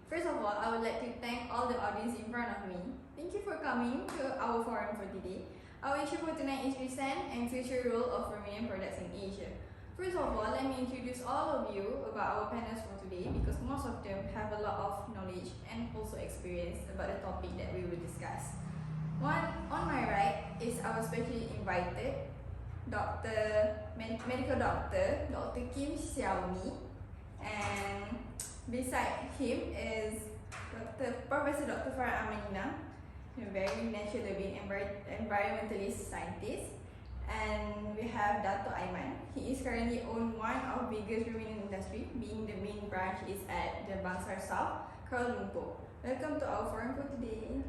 First of all, I would like to thank all the audience in front of me. Thank you for coming to our forum for today. Our issue for tonight is recent and future role of ruminant products in Asia. First of all, let me introduce all of you about our panelists for today because most of them have a lot of knowledge and also experience about the topic that we will discuss. On my right is our specially invited medical doctor, Dr. Kim Xiaomi, and beside him is Professor Dr. Farah Amanina, a very natural living environmentalist scientist. And we have Dato Aiman. He is currently on one of the biggest ruminant industry, being the main branch is at the Bangsar South, Kuala Lumpur. Welcome to our forum for today.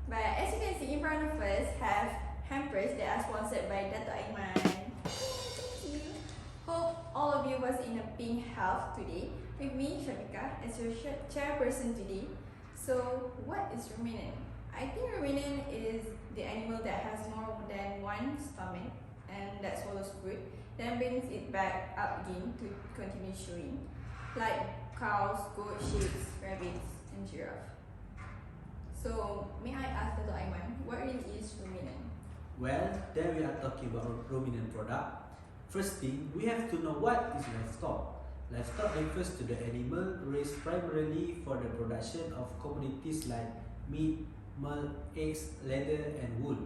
But as you can see in front of us have hampers that are sponsored by Dato Aiman. Thank you. Hope all of you was in a pink health today. With me, Shabika, as your chairperson today. So, what is ruminant? I think ruminant is the animal that has more than one stomach and that swallows food, then brings it back up again to continue chewing, like cows, goats, sheep, rabbits, and giraffe. So, may I ask Dr. Aiman, what really is ruminant? Well, then we are talking about ruminant product. First thing, we have to know what is livestock. Livestock refers to the animal raised primarily for the production of commodities like meat, milk, eggs, leather, and wool.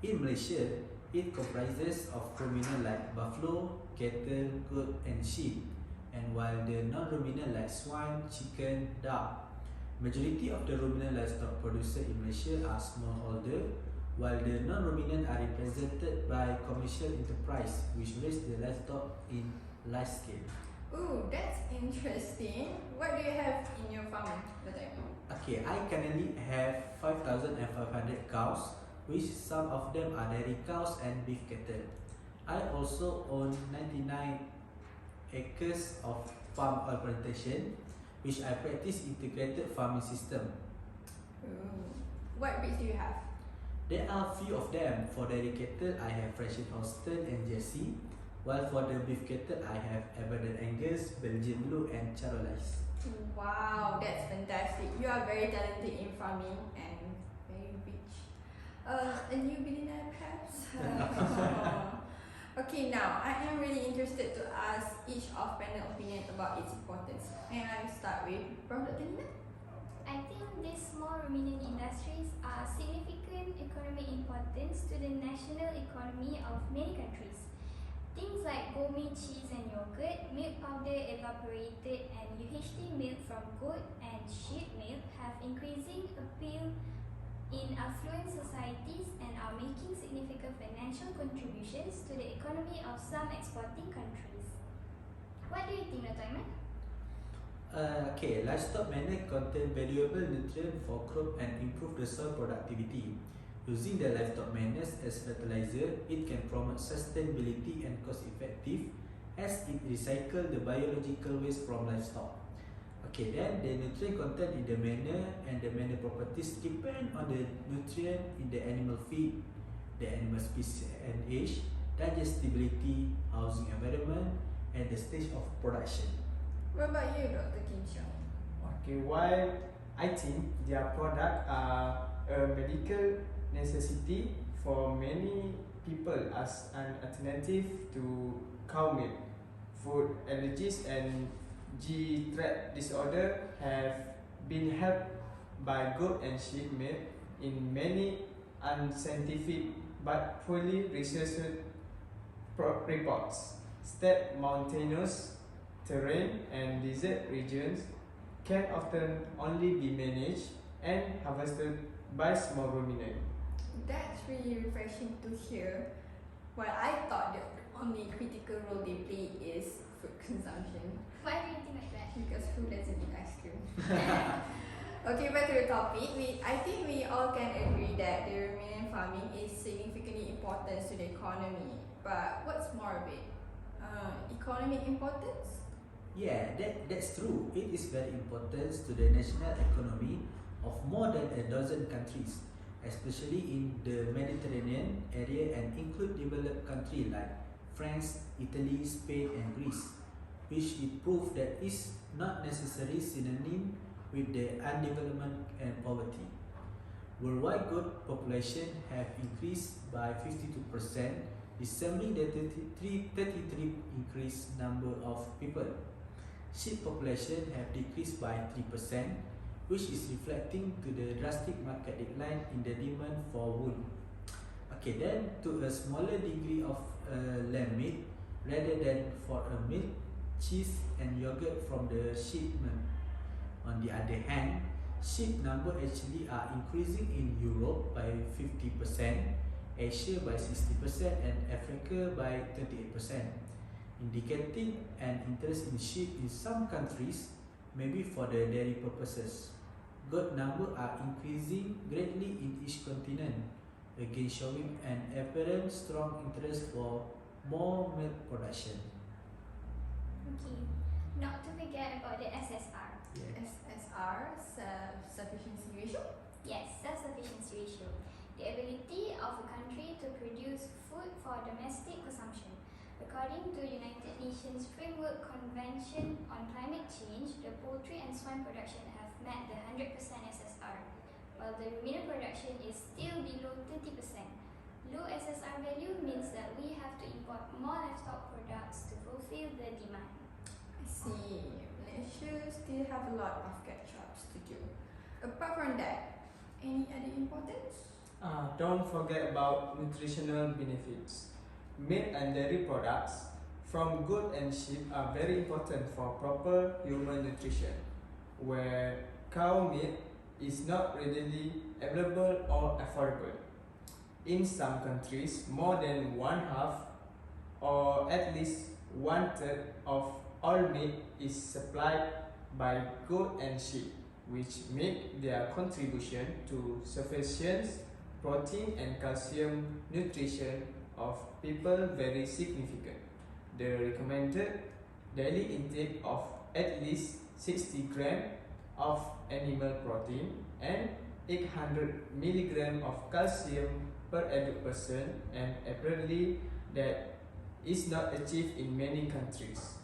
In Malaysia, it comprises of ruminant like buffalo, cattle, goat, and sheep, and while the non-ruminant like swine, chicken, duck. Majority of the ruminant livestock produced in Malaysia are smallholder, while the non-ruminant are represented by commercial enterprise which raise the livestock in large scale. Ooh, that's interesting. What do you have in your farm, Dr. Aiman? Okay, I currently have 5,500 cows, which some of them are dairy cows and beef cattle. I also own 99 acres of palm oil plantation, which I practice integrated farming system. Ooh. What breeds do you have? There are few of them. For dairy cattle, I have Friesian Holstein and Jersey, while for the beef cattle, I have Aberdeen Angus, Belgian Blue, and Charolais. Wow, that's fantastic. You are very talented in farming and very rich. A new billionaire perhaps? Okay, now I am really interested to ask each of panel opinion about its importance. May I start with Prof. Dr. Nina? I think these small ruminant industries are significant economic importance to the national economy of many countries. Things like gourmet cheese and yogurt, milk powder evaporated, and UHT milk from goat and sheep milk have increasing appeal in affluent societies and are making significant financial contributions to the economy of some exporting countries. What do you think, Dr. Aiman? Okay, livestock manure contain valuable nutrients for crop and improve the soil productivity. Using the livestock manures as fertilizer, it can promote sustainability and cost effective as it recycles the biological waste from livestock. Okay, then the nutrient content in the manure and the manure properties depend on the nutrient in the animal feed, the animal species and age, digestibility, housing environment, and the stage of production. What about you, Dr. Kim Xiao? Okay, while I think their products are a medical necessity for many people as an alternative to cow milk, food allergies and G-trait disorder have been helped by goat and sheep milk in many unscientific but fully researched reports. Steppe, mountainous terrain and desert regions can often only be managed and harvested by small ruminant. That's really refreshing to hear. While I thought the only critical role they play is food consumption, Why do you think like that? because who doesn't eat ice cream? Okay, back to the topic. I think we all can agree that the ruminant farming is significantly important to the economy. But what's more of it? Economic importance? Yeah, that's true. It is very important to the national economy of more than a dozen countries, especially in the Mediterranean area and include developed countries like France, Italy, Spain and Greece, which it proved that is not necessarily synonym with the undevelopment and poverty. Worldwide goat population have increased by 52%, resembling the 33 increased number of people. Sheep population have decreased by 3%, which is reflecting to the drastic market decline in the demand for wool. Okay, then to a smaller degree of lamb meat rather than for a milk, cheese and yogurt from the sheep. On the other hand, sheep number actually are increasing in Europe by 50%, Asia by 60% and Africa by 28%, indicating an interest in sheep in some countries, maybe for the dairy purposes. Goat number are increasing greatly in each continent, again showing an apparent strong interest for more milk production. Okay, not to forget about the SSR. SSR, self-sufficiency ratio. Yes, self-sufficiency ratio. The ability of a country to produce food for domestic consumption. According to United Nations Framework Convention on Climate Change, the poultry and swine production have met the 100% SSR, while the ruminant production is still below 30%. Low SSR value means that we have to import more livestock products to fulfill the demand. I see. Malaysia still have a lot of catch-ups to do. Apart from that, any other importance? Don't forget about nutritional benefits. Meat and dairy products from goat and sheep are very important for proper human nutrition, where cow meat is not readily available or affordable. In some countries, more than one half or at least one third of all meat is supplied by goat and sheep, which make their contribution to sufficient protein and calcium nutrition of people very significant. The recommended daily intake of at least 60 grams of animal protein and 800 milligrams of calcium per adult person, and apparently that is not achieved in many countries.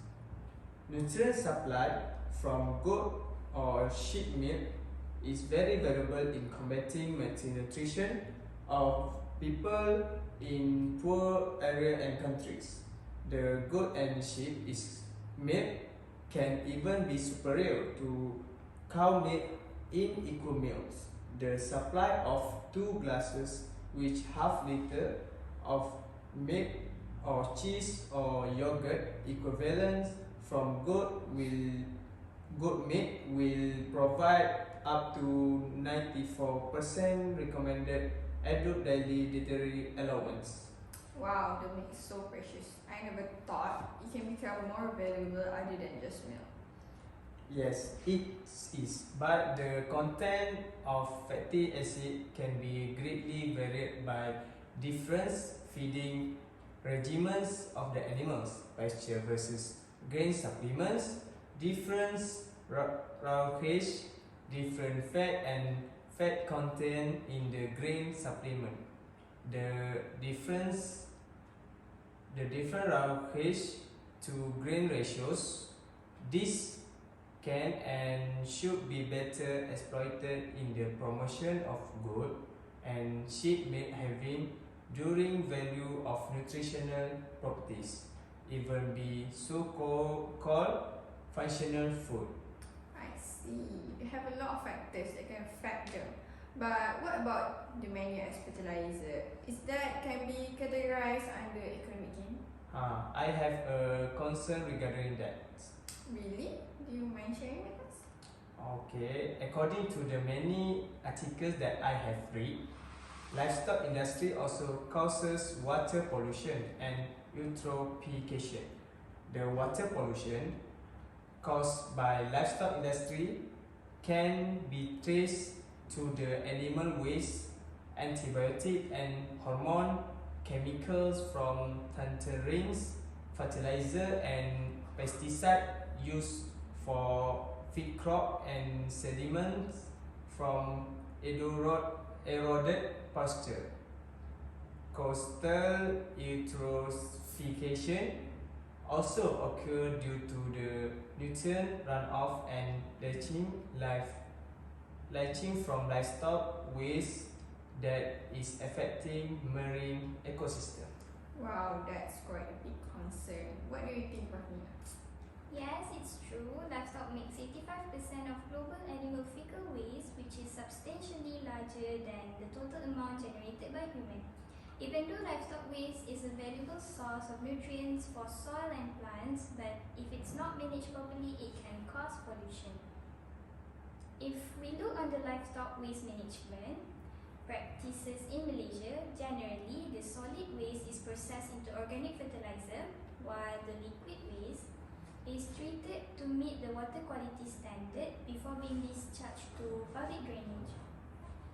Nutrient supply from goat or sheep milk is very valuable in combating malnutrition of people in poor area and countries. The goat and sheep milk can even be superior to cow milk in equal meals. The supply of 2 glasses which half liter of milk or cheese or yogurt equivalent from goat meat will provide up to 94% recommended adult daily dietary allowance. Wow, the milk is so precious. I never thought it can become more valuable other than just milk. Yes, it is, but the content of fatty acid can be greatly varied by different feeding regimens of the animals, pasture versus grain supplements, different roughage, different fat and fat content in the grain supplement. The different roughage to grain ratios, this can and should be better exploited in the promotion of goat and sheep meat having during value of nutritional properties, even be so-called functional food. I see. They have a lot of factors that can affect them. But what about the menu as fertilizer? Is that can be categorized under economic gain? I have a concern regarding that. Really? Do you mind sharing with us? Okay, according to the many articles that I have read, livestock industry also causes water pollution and eutrophication. The water pollution caused by livestock industry can be traced to the animal waste, antibiotic and hormone chemicals from tangerines, fertilizer and pesticide used for feed crop and sediments from eroded pasture. Coastal eutrophication also occur due to the nutrient runoff and leaching from livestock waste that is affecting marine ecosystem. Wow, that's quite a big concern. What do you think, Rahina? Yes, it's true. Livestock makes 85% of global animal fecal waste, which is substantially larger than the total amount generated by humans. Even though livestock waste is a valuable source of nutrients for soil and plants, but if it's not managed properly, it can cause pollution. If we look on the livestock waste management practices in Malaysia, generally the solid waste is processed into organic fertilizer, while the liquid waste is treated to meet the water quality standard before being discharged to public drainage.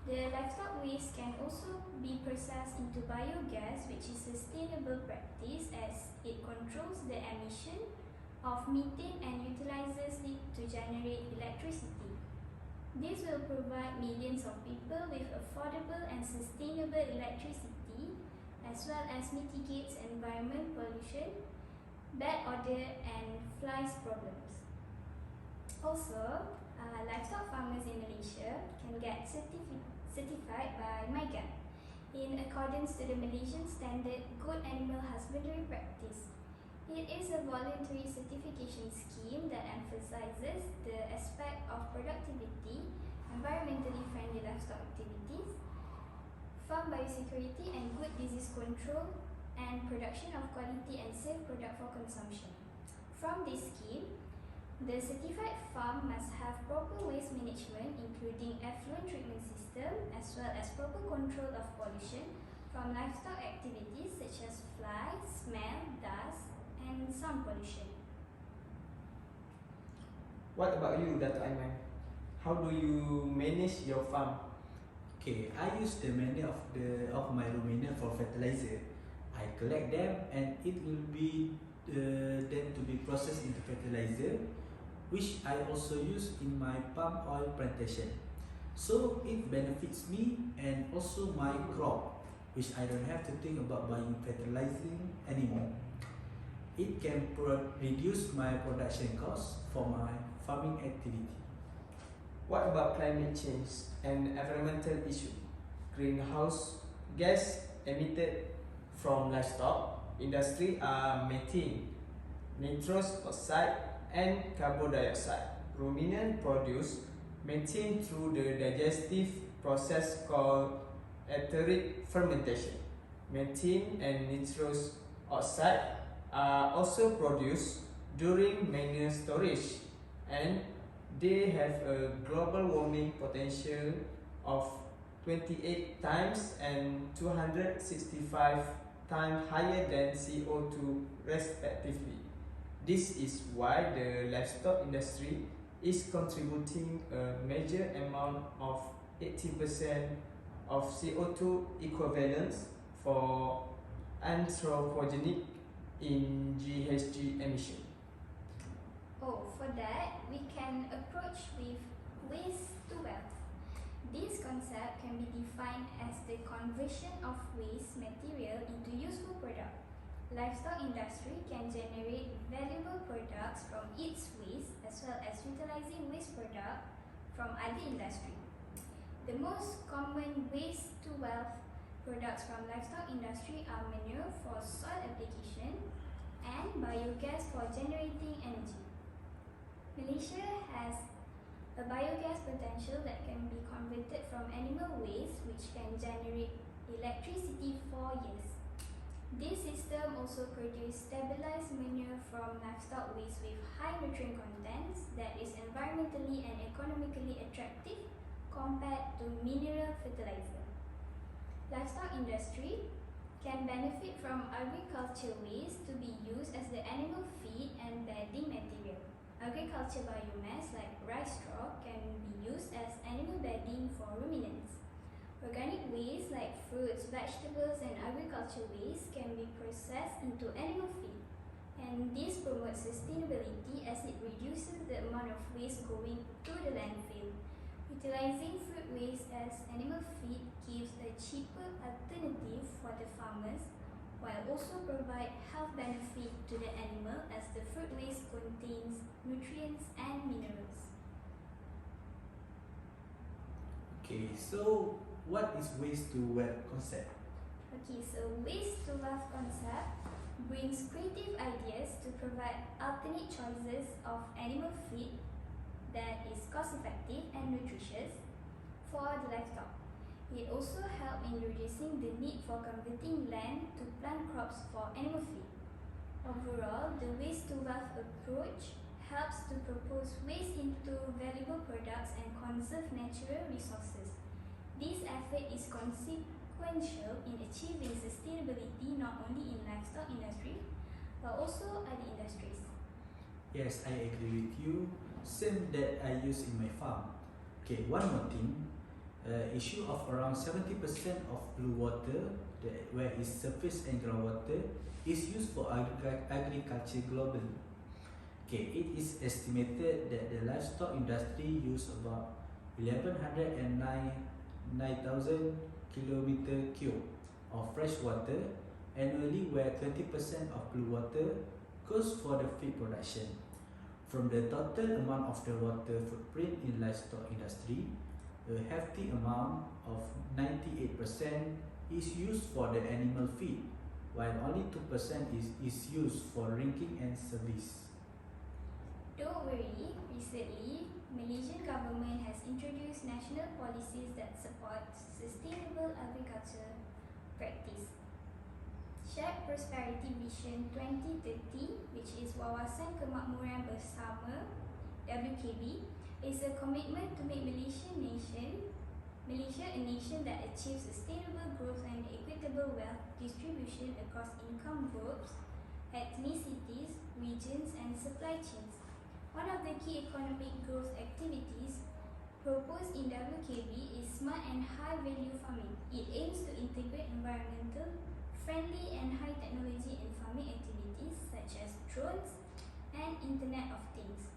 The livestock waste can also be processed into biogas, which is a sustainable practice as it controls the emission of methane and utilizes it to generate electricity. This will provide millions of people with affordable and sustainable electricity, as well as mitigates environment pollution, bad odor and flies problems. Also, livestock farmers in Malaysia can get certified by MIGAN in accordance to the Malaysian standard Good Animal Husbandry Practice. It is a voluntary certification scheme that emphasizes the aspect of productivity, environmentally friendly livestock activities, farm biosecurity and good disease control, and production of quality and safe product for consumption. From this scheme, the certified farm must have proper waste management including effluent treatment system as well as proper control of pollution from livestock activities such as flies, smell, dust and sound pollution. What about you, Dr. Aiman? How do you manage your farm? Okay, I use the manure of my ruminant for fertilizer. I collect them and it will be them to be processed into fertilizer, which I also use in my palm oil plantation. So it benefits me and also my crop, which I don't have to think about buying fertilizing anymore. It can reduce my production costs for my farming activity. What about climate change and environmental issue? Greenhouse gas emitted from livestock industry are methane, nitrous oxide, and carbon dioxide. Ruminants produce methane through the digestive process called enteric fermentation. Methane and nitrous oxide are also produced during manure storage, and they have a global warming potential of 28 times and 265 times higher than CO2 respectively. This is why the livestock industry is contributing a major amount of 80% of CO2 equivalents for anthropogenic in GHG emission. Oh, for that, we can approach with waste to wealth. This concept can be defined as the conversion of waste material into useful product. Livestock industry can generate valuable products from its waste as well as utilizing waste product from other industry. The most common waste to wealth products from livestock industry are manure for soil application and biogas for generating energy. Malaysia has a biogas potential that can be converted from animal waste, which can generate electricity for years. This system also produces stabilized manure from livestock waste with high nutrient contents that is environmentally and economically attractive compared to mineral fertilizer. Livestock industry can benefit from agriculture waste to be used as the animal feed and bedding material. Agriculture biomass like rice straw can be used as animal bedding for ruminants. Organic waste like fruits, vegetables and agriculture waste can be processed into animal feed, and this promotes sustainability as it reduces the amount of waste going to the landfill. Utilizing food waste as animal feed gives a cheaper alternative for the farmers while also provide health benefit to the animal as the fruit waste contains nutrients and minerals. Okay, so what is waste to wealth concept? Okay, so waste to wealth concept brings creative ideas to provide alternate choices of animal feed that is cost effective and nutritious for the livestock. It also helps in reducing the need for converting land to plant crops for animal feed. Overall, the waste to wealth approach helps to propose waste into valuable products and conserve natural resources. This effort is consequential in achieving sustainability not only in livestock industry but also other industries. Yes, I agree with you. Same that I use in my farm. Okay, one more thing. Issue of around 70% of blue water, where is surface and groundwater, is used for agriculture globally. Okay, it is estimated that the livestock industry use about 1109,000 kilometer cube of fresh water annually, where 20% of blue water goes for the feed production. From the total amount of the water footprint in livestock industry, a hefty amount of 98% is used for the animal feed, while only 2% is used for drinking and service. Don't worry, recently, Malaysian government has introduced national policies that support sustainable agriculture practice. Shared Prosperity Vision 2030, which is Wawasan Kemakmuran Bersama WKB, is a commitment to make Malaysia a nation that achieves sustainable growth and equitable wealth distribution across income groups, ethnicities, regions, and supply chains. One of the key economic growth activities proposed in WKB is smart and high-value farming. It aims to integrate environmental friendly and high technology in farming activities such as drones and Internet of Things.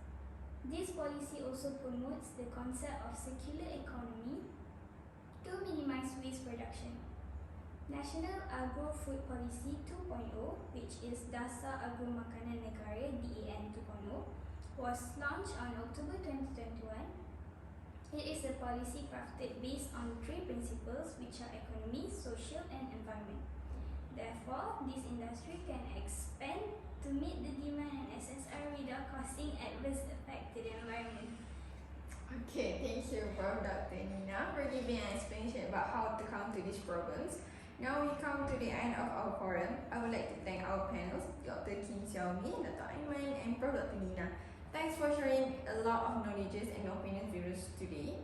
This policy also promotes the concept of circular economy to minimize waste production. National Agro-Food Policy 2.0, which is Dasar Agro Makanan Negara DAN 2.0, was launched on October 2021. It is a policy crafted based on three principles, which are economy, social, and environment. Therefore, this industry can expand to meet the demand and SSR without causing adverse effect to the environment. Okay, thank you, Prof. Dr. Nina, for giving an explanation about how to counter these problems. Now we come to the end of our forum. I would like to thank our panels, Dr. Kim Xiaomi, Dr. Aiman, and Prof. Dr. Nina. Thanks for sharing a lot of knowledges and opinions with us today.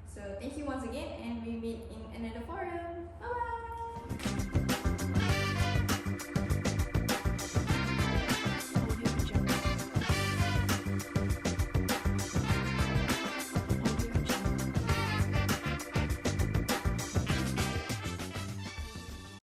So thank you once again, and we meet in another forum. Bye bye.